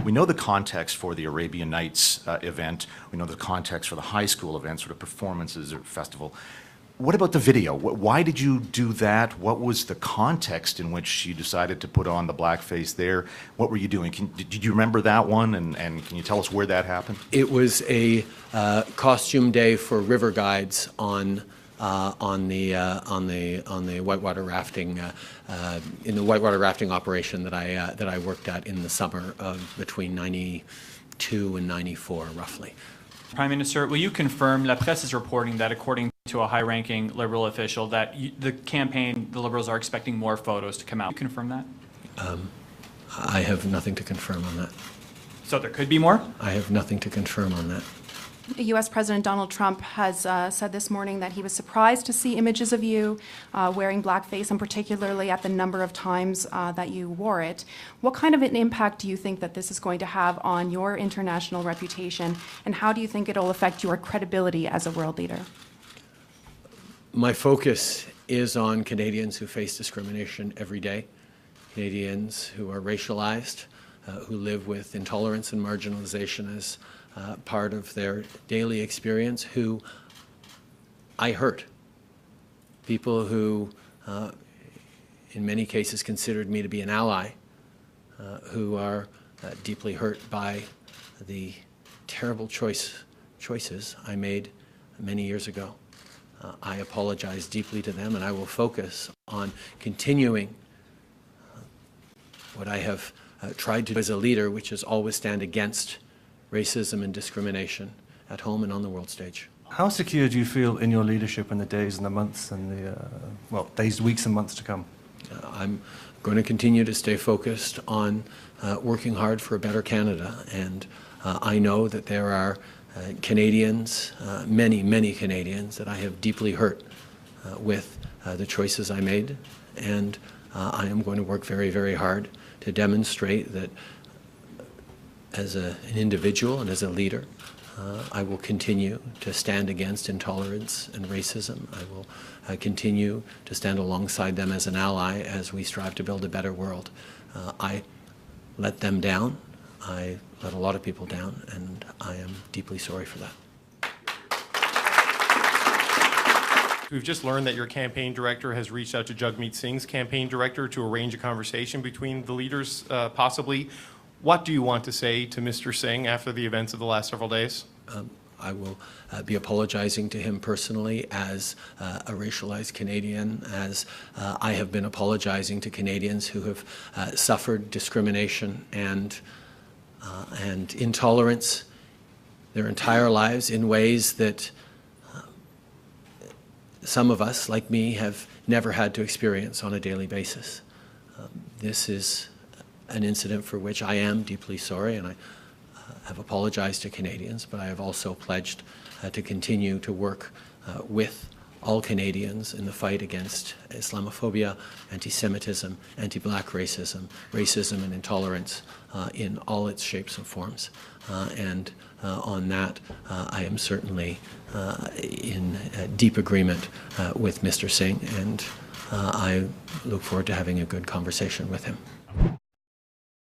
We know the context for the Arabian Nights event. We know the context for the high school event, sort of performances or festival. What about the video? Why did you do that? What was the context in which you decided to put on the blackface there? What were you doing? Did you remember that one? And can you tell us where that happened? It was a costume day for river guides on the whitewater rafting in the whitewater rafting operation that I worked at in the summer of between '92 and '94, roughly. Prime Minister, will you confirm, La Presse is reporting that according to a high-ranking Liberal official that the campaign, the Liberals are expecting more photos to come out. Can you confirm that? I have nothing to confirm on that. So there could be more? I have nothing to confirm on that. U.S. President Donald Trump has said this morning that he was surprised to see images of you wearing blackface, and particularly at the number of times that you wore it. What kind of an impact do you think that this is going to have on your international reputation, and how do you think it'll affect your credibility as a world leader? My focus is on Canadians who face discrimination every day, Canadians who are racialized, who live with intolerance and marginalization as part of their daily experience, who I hurt. People who, in many cases, considered me to be an ally, who are deeply hurt by the terrible choices I made many years ago. I apologize deeply to them, and I will focus on continuing what I have tried to do as a leader, which is always stand against racism and discrimination at home and on the world stage. How secure do you feel in your leadership in the days and the months and the, days, weeks and months to come? I'm going to continue to stay focused on working hard for a better Canada, and I know that there are Canadians, many Canadians, that I have deeply hurt with the choices I made, and I am going to work very hard to demonstrate that as an individual and as a leader, I will continue to stand against intolerance and racism. I will continue to stand alongside them as an ally as we strive to build a better world. I let them down. I let a lot of people down, and I am deeply sorry for that. We've just learned that your campaign director has reached out to Jagmeet Singh's campaign director to arrange a conversation between the leaders, possibly. What do you want to say to Mr. Singh after the events of the last several days? I will be apologizing to him personally as a racialized Canadian, as I have been apologizing to Canadians who have suffered discrimination and intolerance their entire lives in ways that some of us, like me, have never had to experience on a daily basis. This is an incident for which I am deeply sorry, and I have apologized to Canadians, but I have also pledged to continue to work with all Canadians in the fight against Islamophobia, anti-Semitism, anti-black racism, racism and intolerance in all its shapes and forms. On that, I am certainly in deep agreement with Mr. Singh, and I look forward to having a good conversation with him.